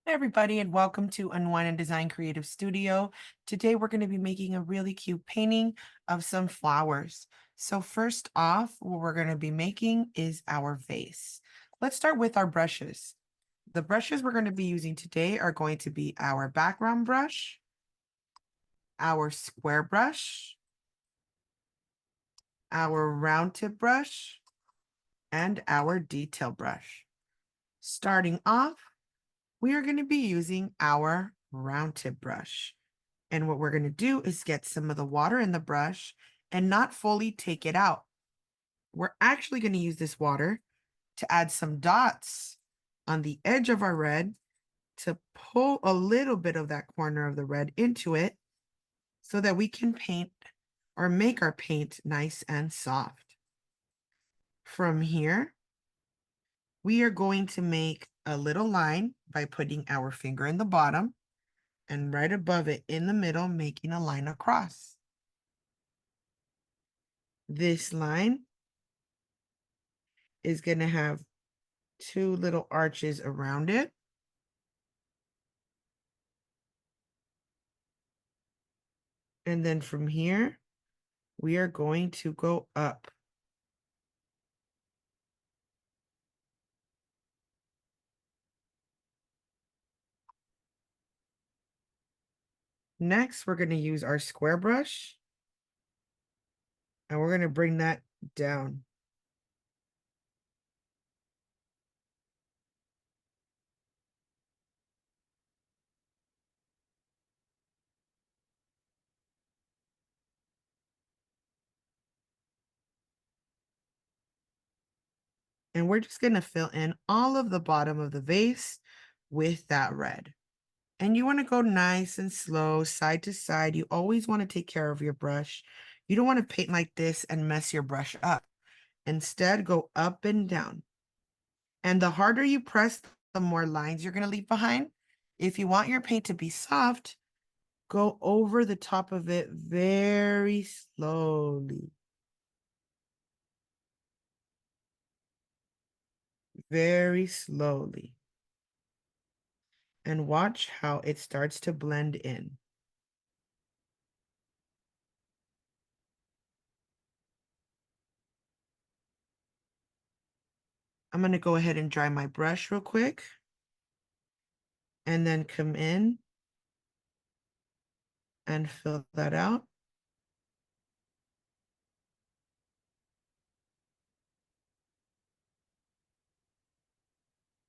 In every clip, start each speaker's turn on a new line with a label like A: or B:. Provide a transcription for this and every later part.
A: Hey everybody, and welcome to Unwind and Design Creative Studio. Today we're going to be making a really cute painting of some flowers. So first off, what we're going to be making is our vase. Let's start with our brushes. The brushes we're going to be using today are going to be our background brush, our square brush, our round tip brush, and our detail brush. Starting off, we are going to be using our round tip brush. And what we're going to do is get some of the water in the brush and not fully take it out. We're actually going to use this water to add some dots on the edge of our red to pull a little bit of that corner of the red into it so that we can paint or make our paint nice and soft. From here, we are going to make a little line by putting our finger in the bottom and right above it in the middle, making a line across. This line is going to have two little arches around it. And then from here, we are going to go up. Next, we're going to use our square brush and we're going to bring that down. And we're just going to fill in all of the bottom of the vase with that red. And you want to go nice and slow, side to side. You always want to take care of your brush. You don't want to paint like this and mess your brush up. Instead, go up and down. And the harder you press, the more lines you're going to leave behind. If you want your paint to be soft, go over the top of it very slowly. Very slowly. And watch how it starts to blend in. I'm going to go ahead and dry my brush real quick. And then come in and fill that out.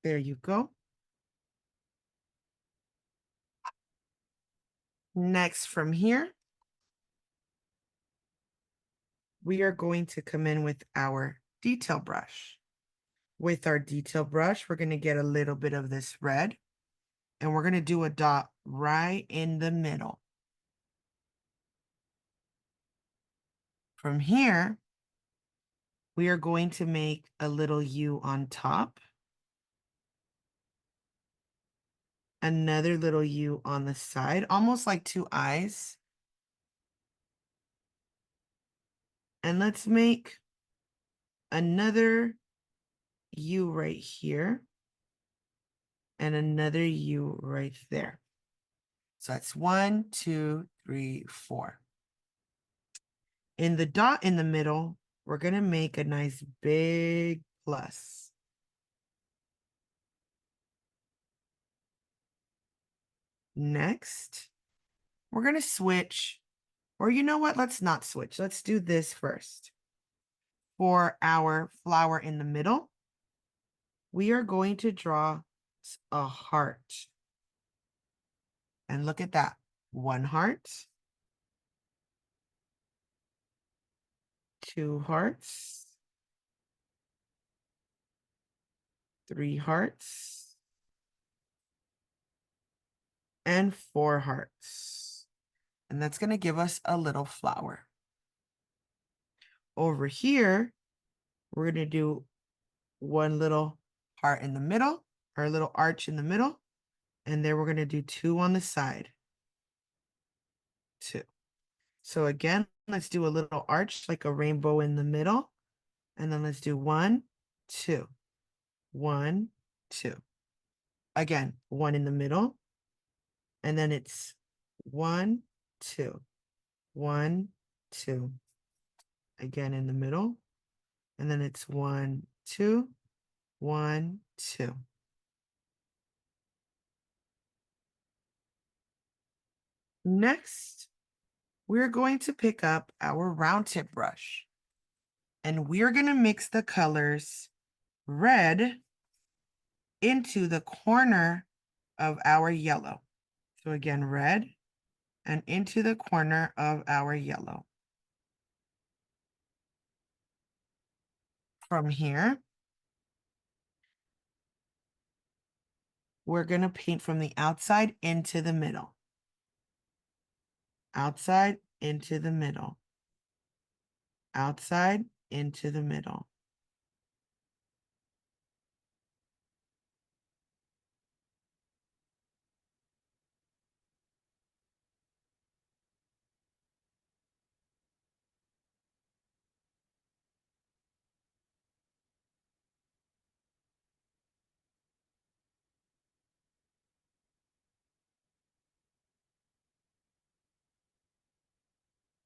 A: There you go. Next from here, we are going to come in with our detail brush. With our detail brush, we're going to get a little bit of this red and we're going to do a dot right in the middle. From here, we are going to make a little U on top, another little U on the side, almost like two eyes. And let's make another U right here and another U right there. So that's 1, 2, 3, 4. In the dot in the middle, we're going to make a nice big plus. Next, we're going to switch, or you know what? Let's not switch. Let's do this first. For our flower in the middle, we are going to draw a heart. And look at that. 1 heart, 2 hearts, 3 hearts, and 4 hearts. And that's going to give us a little flower. Over here, we're going to do 1 little heart in the middle, or a little arch in the middle. And then we're going to do 2 on the side. 2. So again, let's do a little arch like a rainbow in the middle. And then let's do 1, 2, 1, 2. Again, one in the middle, and then it's 1, 2, 1, 2. Again in the middle, and then it's 1, 2, 1, 2. Next, we're going to pick up our round tip brush, and we're going to mix the colors red into the corner of our yellow. So again, red and into the corner of our yellow. From here, we're going to paint from the outside into the middle. Outside into the middle. Outside into the middle.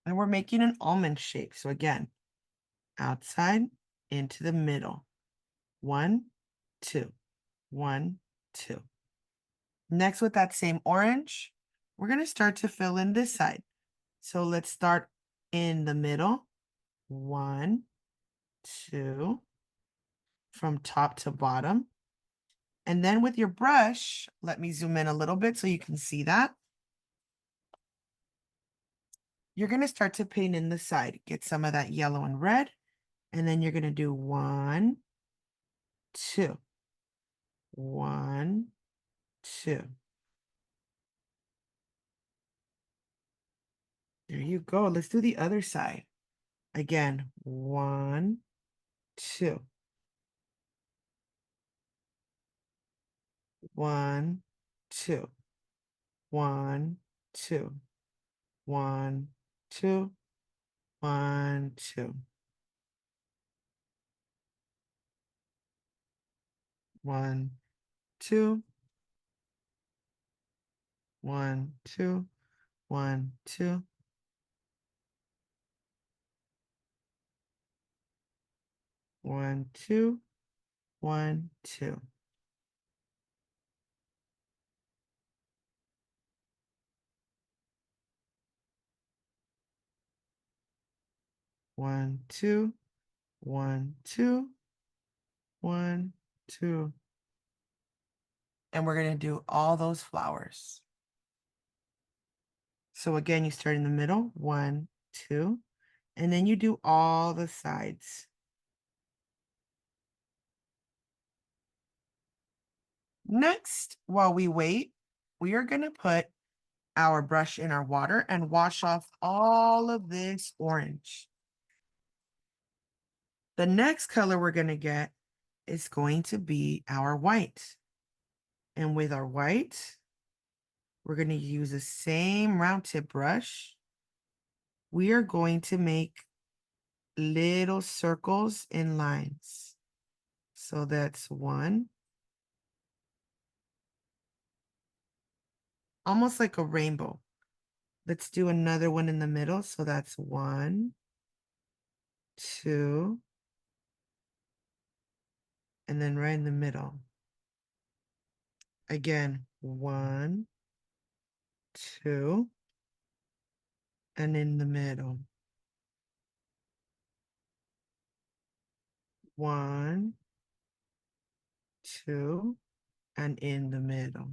A: And we're making an almond shape. So again, outside into the middle. 1, 2, 1, 2. Next, with that same orange, we're going to start to fill in this side. So let's start in the middle. 1, 2, from top to bottom. And then with your brush, let me zoom in a little bit so you can see that. You're going to start to paint in the side. Get some of that yellow and red. And then you're going to do 1, 2, 1, 2. There you go. Let's do the other side. Again, 1, 2. 1, 2. 1, 2. 1, 2. 1, 2. 1, 2. 1, 2. 1, 2. 1, 2. 1, 2. 1, 2. 1, 2. 1, 2. And we're going to do all those flowers. So again, you start in the middle, 1, 2, and then you do all the sides. Next, while we wait, we are going to put our brush in our water and wash off all of this orange. The next color we're going to get is going to be our white. And with our white, we're going to use the same round tip brush. We are going to make little circles and lines. So that's 1. Almost like a rainbow. Let's do another one in the middle. So that's 1, 2, and then right in the middle. Again, 1, 2, and in the middle. 1, 2, and in the middle.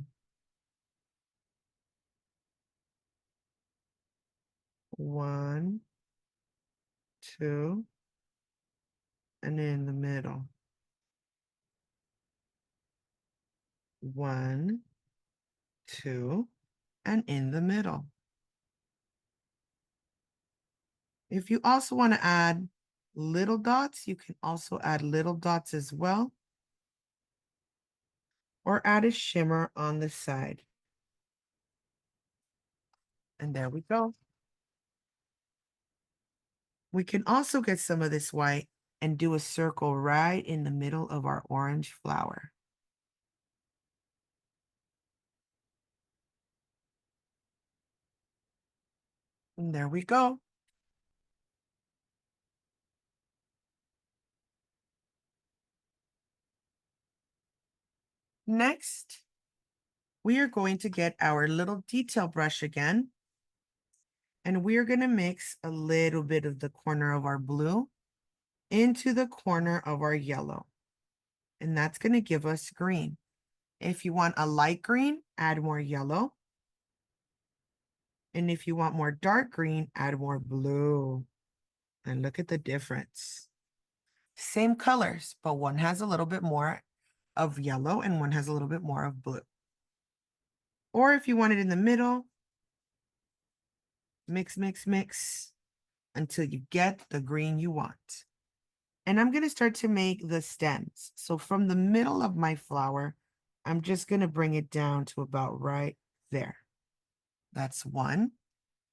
A: 1, 2, and in the middle. 1, 2, and in the middle. If you also want to add little dots, you can also add little dots as well, or add a shimmer on the side. And there we go. We can also get some of this white and do a circle right in the middle of our orange flower. And there we go. Next, we are going to get our little detail brush again. And we're going to mix a little bit of the corner of our blue into the corner of our yellow. And that's going to give us green. If you want a light green, add more yellow. And if you want more dark green, add more blue. And look at the difference. Same colors, but one has a little bit more of yellow and one has a little bit more of blue. Or if you want it in the middle, mix, mix, mix until you get the green you want. And I'm going to start to make the stems. So from the middle of my flower, I'm just going to bring it down to about right there. That's one.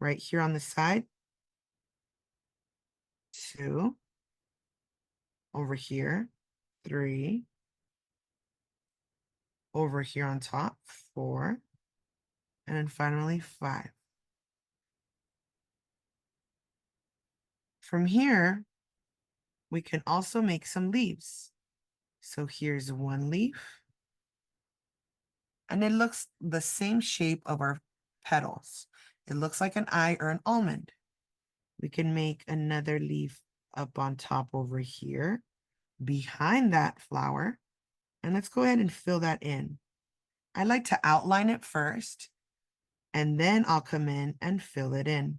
A: Right here on the side. Two. Over here. Three. Over here on top. Four. And then finally 5. From here, we can also make some leaves. So here's one leaf. And it looks the same shape of our petals. It looks like an eye or an almond. We can make another leaf up on top over here behind that flower. And let's go ahead and fill that in. I like to outline it first, and then I'll come in and fill it in.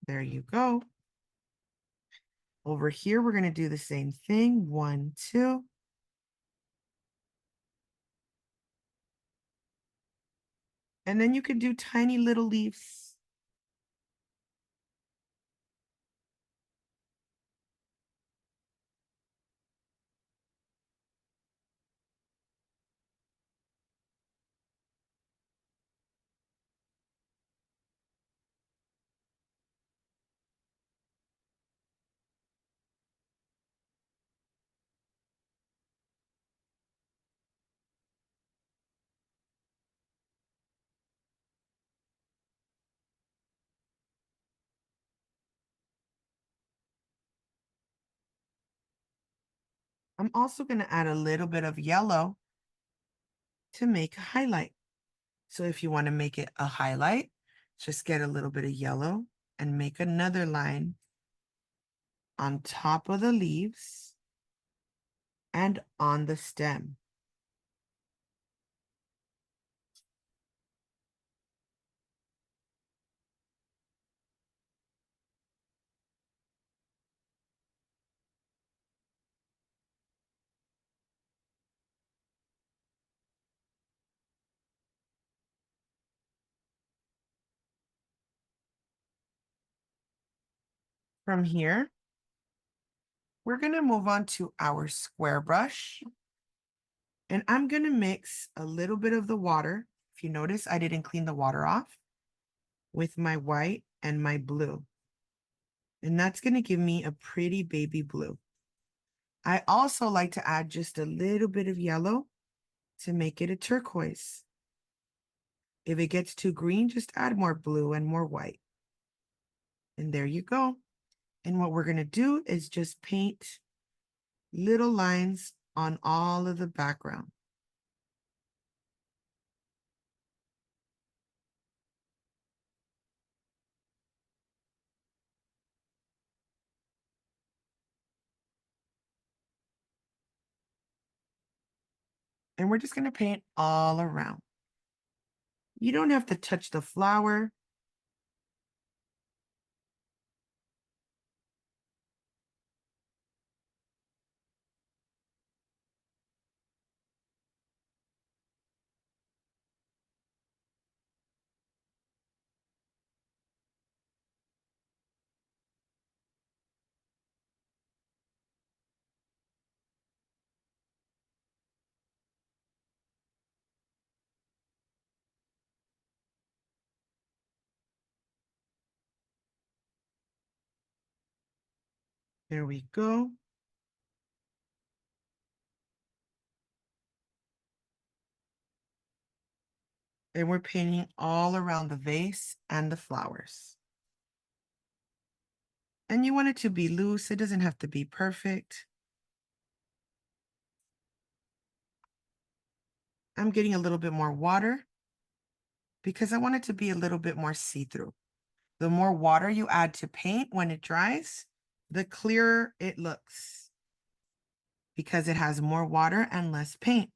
A: There you go. Over here, we're going to do the same thing. 1, 2. And then you can do tiny little leaves. I'm also going to add a little bit of yellow to make a highlight. So if you want to make it a highlight, just get a little bit of yellow and make another line on top of the leaves and on the stem. From here, we're going to move on to our square brush. And I'm going to mix a little bit of the water. If you notice, I didn't clean the water off with my white and my blue. And that's going to give me a pretty baby blue. I also like to add just a little bit of yellow to make it a turquoise. If it gets too green, just add more blue and more white. And there you go. And what we're going to do is just paint little lines on all of the background. And we're just going to paint all around. You don't have to touch the flower. There we go. And we're painting all around the vase and the flowers. And you want it to be loose. It doesn't have to be perfect. I'm getting a little bit more water because I want it to be a little bit more see-through. The more water you add to paint when it dries, the clearer it looks because it has more water and less paint.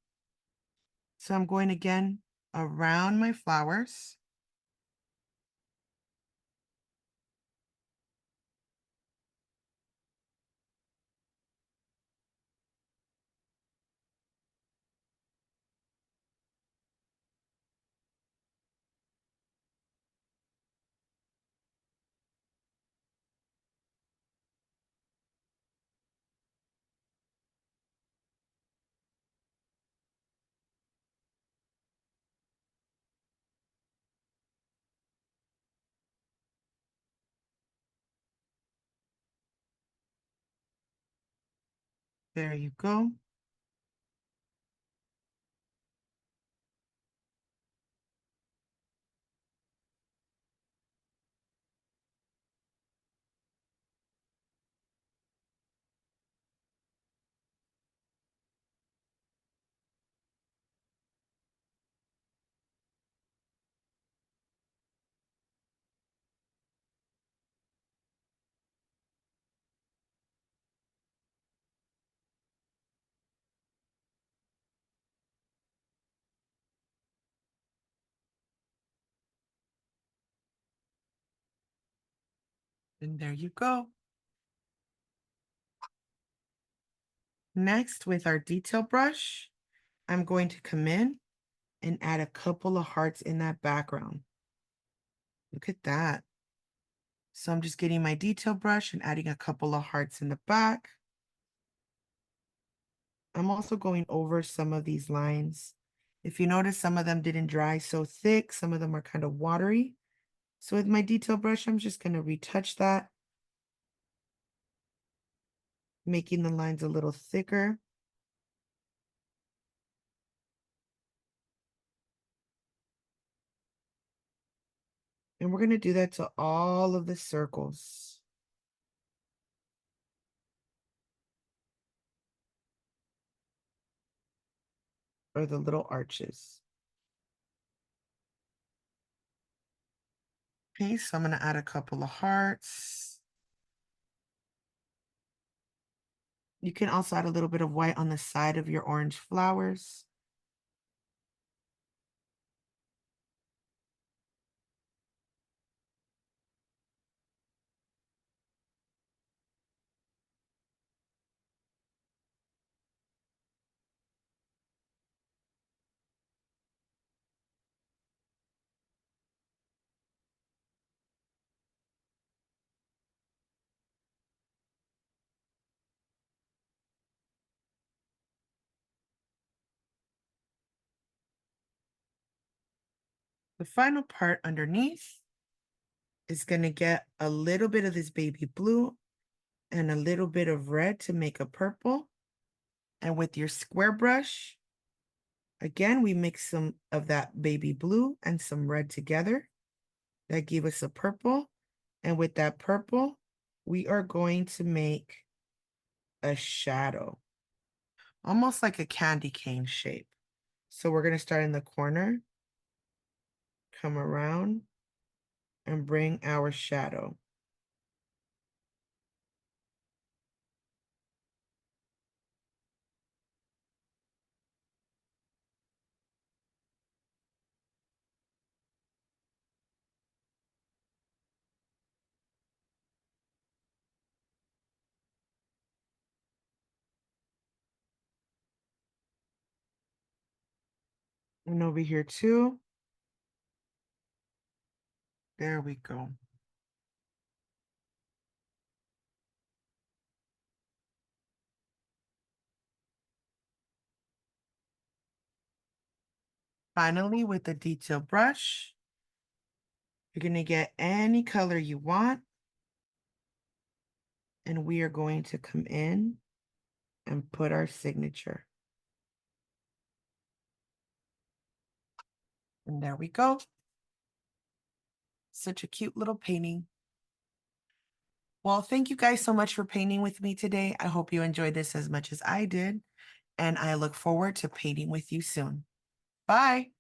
A: So I'm going again around my flowers. There you go. And there you go. Next, with our detail brush, I'm going to come in and add a couple of hearts in that background. Look at that. So I'm just getting my detail brush and adding a couple of hearts in the back. I'm also going over some of these lines. If you notice, some of them didn't dry so thick. Some of them are kind of watery. So with my detail brush, I'm just going to retouch that, making the lines a little thicker. And we're going to do that to all of the circles. Or the little arches. Okay, so I'm going to add a couple of hearts. You can also add a little bit of white on the side of your orange flowers. The final part underneath is going to get a little bit of this baby blue and a little bit of red to make a purple. And with your square brush, again, we mix some of that baby blue and some red together. That gave us a purple. And with that purple, we are going to make a shadow, almost like a candy cane shape. So we're going to start in the corner, come around, and bring our shadow. And over here too. There we go. Finally, with the detail brush, you're going to get any color you want. And we are going to come in and put our signature. And there we go. Such a cute little painting. Well, thank you guys so much for painting with me today. I hope you enjoyed this as much as I did, and I look forward to painting with you soon. Bye.